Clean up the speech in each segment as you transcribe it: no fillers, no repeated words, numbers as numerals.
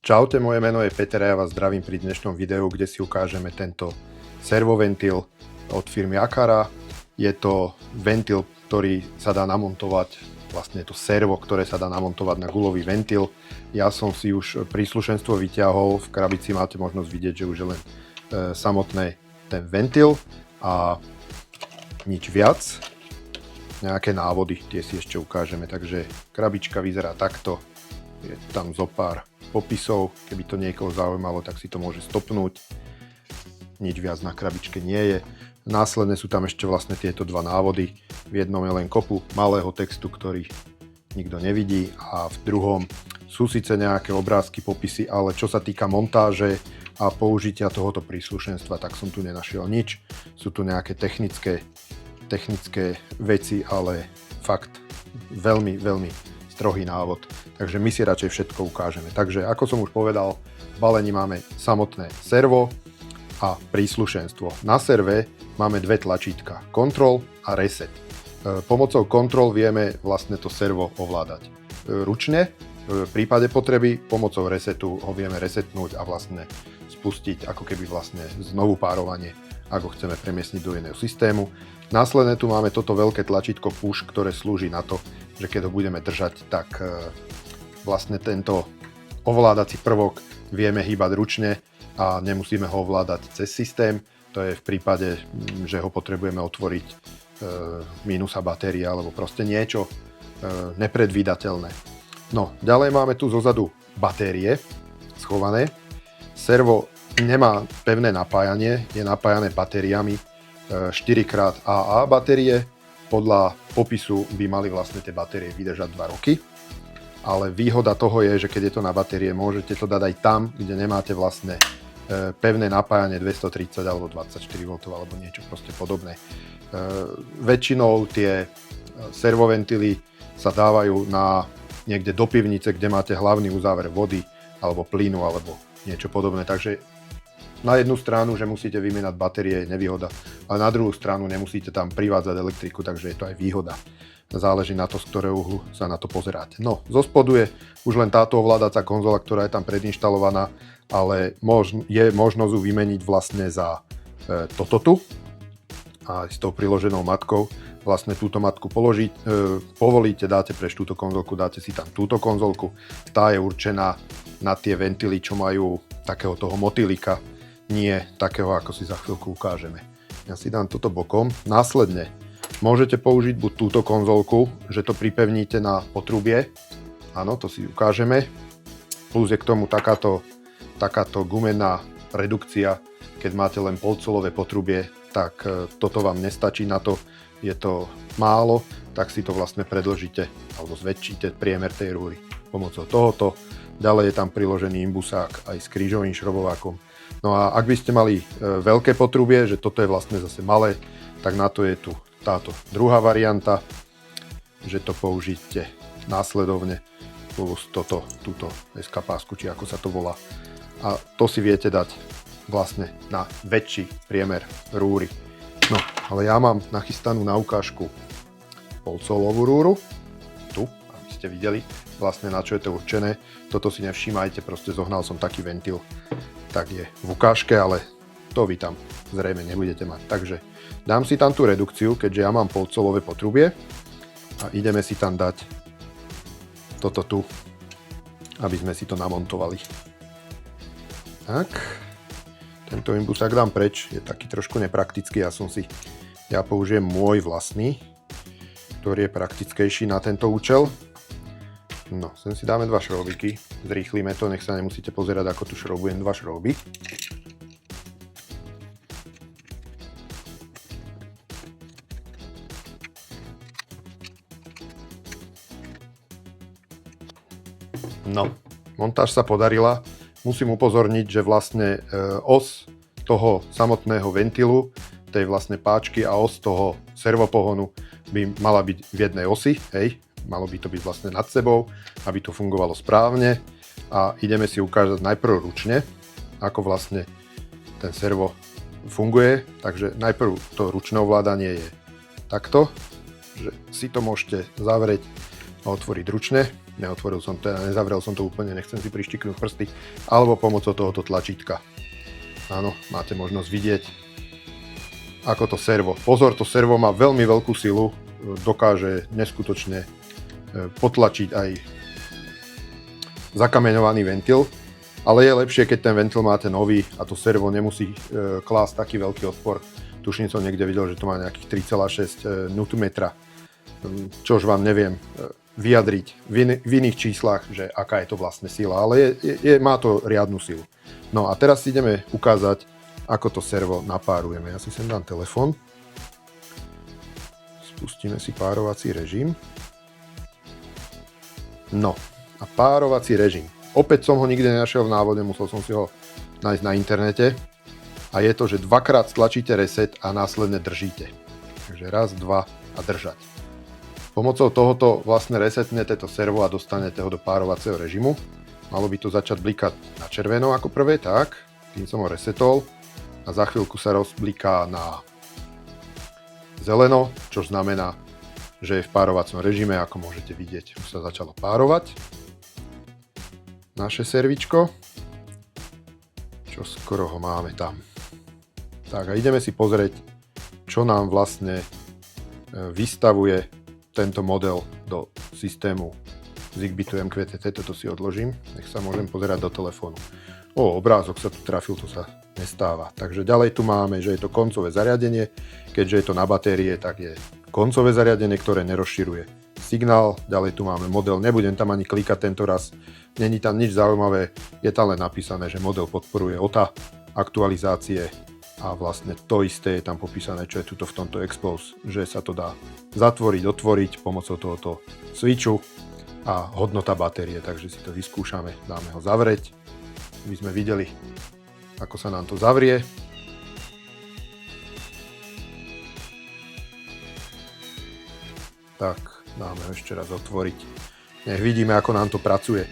Čaute, moje meno je Peter a ja vás zdravím pri dnešnom videu, kde si ukážeme tento servoventil od firmy Akara. Je to ventil, ktorý sa dá namontovať, vlastne je to servo, ktoré sa dá namontovať na guľový ventil. Ja som si už príslušenstvo vyťahol, v krabici máte možnosť vidieť, že už je len samotný ten ventil a nič viac. Nejaké návody, tie si ešte ukážeme, takže krabička vyzerá takto, je tam zo pár popisov, keby to niekoho zaujímalo, tak si to môže stopnúť. Nič viac na krabičke nie je. Následne sú tam ešte vlastne tieto dva návody. V jednom je len kopu malého textu, ktorý nikto nevidí, a v druhom sú síce nejaké obrázky, popisy, ale čo sa týka montáže a použitia tohoto príslušenstva, tak som tu nenašiel nič. Sú tu nejaké technické veci, ale fakt veľmi strohý návod. Takže my si radšej všetko ukážeme. Takže ako som už povedal, v balení máme samotné servo a príslušenstvo. Na serve máme dve tlačítka, Control a Reset. Pomocou Control vieme vlastne to servo ovládať ručne. V prípade potreby pomocou Resetu ho vieme resetnúť a vlastne spustiť ako keby vlastne znovu párovanie, ako chceme premiestniť do iného systému. Následne tu máme toto veľké tlačítko Push, ktoré slúži na to, že keď ho budeme držať, tak vlastne tento ovládací prvok vieme hýbať ručne a nemusíme ho ovládať cez systém. To je v prípade, že ho potrebujeme otvoriť mínusa batérie alebo proste niečo nepredvídateľné. No, ďalej máme tu zozadu batérie schované. Servo nemá pevné napájanie, je napájané batériami 4x AA batérie. Podľa popisu by mali vlastne tie batérie vydržať 2 roky. Ale výhoda toho je, že keď je to na batérie, môžete to dať aj tam, kde nemáte vlastne pevné napájanie 230 alebo 24 V alebo niečo proste podobné. Väčšinou tie servoventily sa dávajú na niekde do pivnice, kde máte hlavný uzáver vody alebo plynu alebo niečo podobné. Takže na jednu stranu, že musíte vymieňať batérie, je nevýhoda, ale na druhú stranu nemusíte tam privádzať elektriku, takže je to aj výhoda. Záleží na to, z ktorého uhlu sa na to pozeráte. No, zo spodu je už len táto ovládacia konzola, ktorá je tam predinštalovaná, ale je možnosť ju vymeniť vlastne za toto tu a s tou priloženou matkou. Vlastne túto matku povolíte, dáte preč túto konzolku, dáte si tam túto konzolku. Tá je určená na tie ventily, čo majú takého toho motýlika, nie takého, ako si za chvíľku ukážeme. Ja si dám toto bokom. Následne môžete použiť buď túto konzolku, že to pripevníte na potrubie. Áno, to si ukážeme. Plus je k tomu takáto gumená redukcia. Keď máte len polcolové potrubie, tak toto vám nestačí na to. Je to málo, tak si to vlastne predĺžite alebo zväčšíte priemer tej rúry pomocou tohoto. Ďalej je tam priložený imbusák aj s krížovým šrobovákom. No a ak by ste mali veľké potrubie, že toto je vlastne zase malé, tak na to je tu táto druhá varianta, že to použijete následovne plus túto eskapásku, či ako sa to volá. A to si viete dať vlastne na väčší priemer rúry. No, ale ja mám nachystanú na ukážku polcolovú rúru, tu, aby ste videli vlastne na čo je to určené. Toto si nevšímajte, proste zohnal som taký ventil, tak je v ukážke, ale to vy tam zrejme nebudete mať. Takže dám si tam tú redukciu, keďže ja mám polcolové potrubie a ideme si tam dať toto tu, aby sme si to namontovali. Tak, tento imbusák dám preč, je taký trošku nepraktický, ja použijem môj vlastný, ktorý je praktickejší na tento účel. No, sem si dáme 2 šrobiky, zrýchlíme to, nech sa nemusíte pozerať, ako tu šrobujem 2 šroby. No, montáž sa podarila. Musím upozorniť, že vlastne os toho samotného ventilu, tej vlastne páčky a os toho servopohonu by mala byť v jednej osi, hej. Malo by to byť vlastne nad sebou, aby to fungovalo správne, a ideme si ukázať najprv ručne, ako vlastne ten servo funguje. Takže najprv to ručné ovládanie je takto, že si to môžete zavrieť a otvoriť ručne. Nezavrel som to úplne, nechcem si prištiknúť prsty, alebo pomocou tohoto tlačítka. Áno, máte možnosť vidieť, ako to servo. Pozor, to servo má veľmi veľkú silu, dokáže neskutočne potlačiť aj zakameňovaný ventil, ale je lepšie, keď ten ventil máte nový a to servo nemusí klásť taký veľký odpor. Tuším, som niekde videl, že to má nejakých 3,6 Nm, čož vám neviem vyjadriť v iných číslach, že aká je to vlastne sila, ale má to riadnu silu. No a teraz si ideme ukázať, ako to servo napárujeme. Ja si sem dám telefón, spustíme si párovací režim. No a párovací režim. Opäť som ho nikde nenašiel v návode, musel som si ho nájsť na internete. A je to, že dvakrát stlačíte reset a následne držíte. Takže raz, dva a držať. Pomocou tohoto vlastne resetnete to servo a dostanete ho do párovacieho režimu. Malo by to začať blikať na červeno ako prvé, tak. Tým som ho resetol. A za chvíľku sa rozbliká na zeleno, čo znamená, že je v párovacom režime, ako môžete vidieť. Už sa začalo párovať naše servičko. Čo skoro ho máme tam. Tak a ideme si pozrieť, čo nám vlastne vystavuje tento model do systému Zigbitu MQTT. Toto si odložím, nech sa môžem pozerať do telefónu. Obrázok sa tu trafil, to sa nestáva. Takže ďalej tu máme, že je to koncové zariadenie. Keďže je to na batérie, tak je koncové zariadenie, ktoré nerozširuje signál. Ďalej tu máme model, nebudem tam ani klikať tento raz. Není tam nič zaujímavé, je tam len napísané, že model podporuje OTA, aktualizácie a vlastne to isté je tam popísané, čo je tuto v tomto Expose, že sa to dá zatvoriť, otvoriť pomocou tohoto switchu a hodnota batérie, takže si to vyskúšame, dáme ho zavrieť, aby sme videli, ako sa nám to zavrie. Tak, dáme ho ešte raz otvoriť. Nech vidíme, ako nám to pracuje.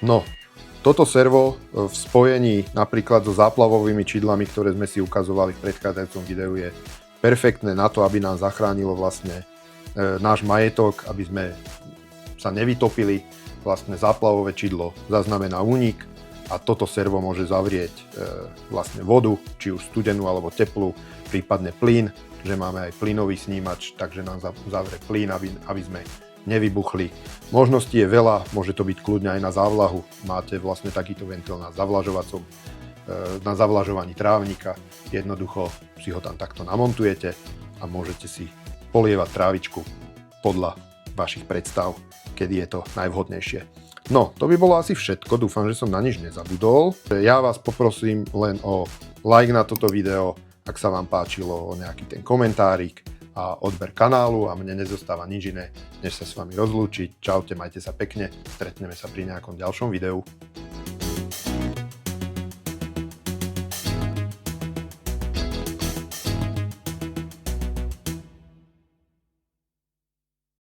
No, toto servo v spojení napríklad so záplavovými čidlami, ktoré sme si ukazovali v predchádzajúcom videu, je perfektné na to, aby nám zachránilo vlastne náš majetok, aby sme sa nevytopili. Vlastne záplavové čidlo zaznamená únik a toto servo môže zavrieť vlastne vodu, či už studenú alebo teplú, prípadne plyn, že máme aj plynový snímač, takže nám zavrie plyn, aby sme nevybuchli. Možností je veľa, môže to byť kľudne aj na závlahu. Máte vlastne takýto ventil na zavlažovaní trávnika. Jednoducho si ho tam takto namontujete a môžete si polievať trávičku podľa vašich predstav, kedy je to najvhodnejšie. No, to by bolo asi všetko. Dúfam, že som na nič nezabudol. Ja vás poprosím len o like na toto video, ak sa vám páčilo, o nejaký ten komentárik a odber kanálu a mne nezostáva nič iné, než sa s vami rozlúčiť. Čaute, majte sa pekne, stretneme sa pri nejakom ďalšom videu.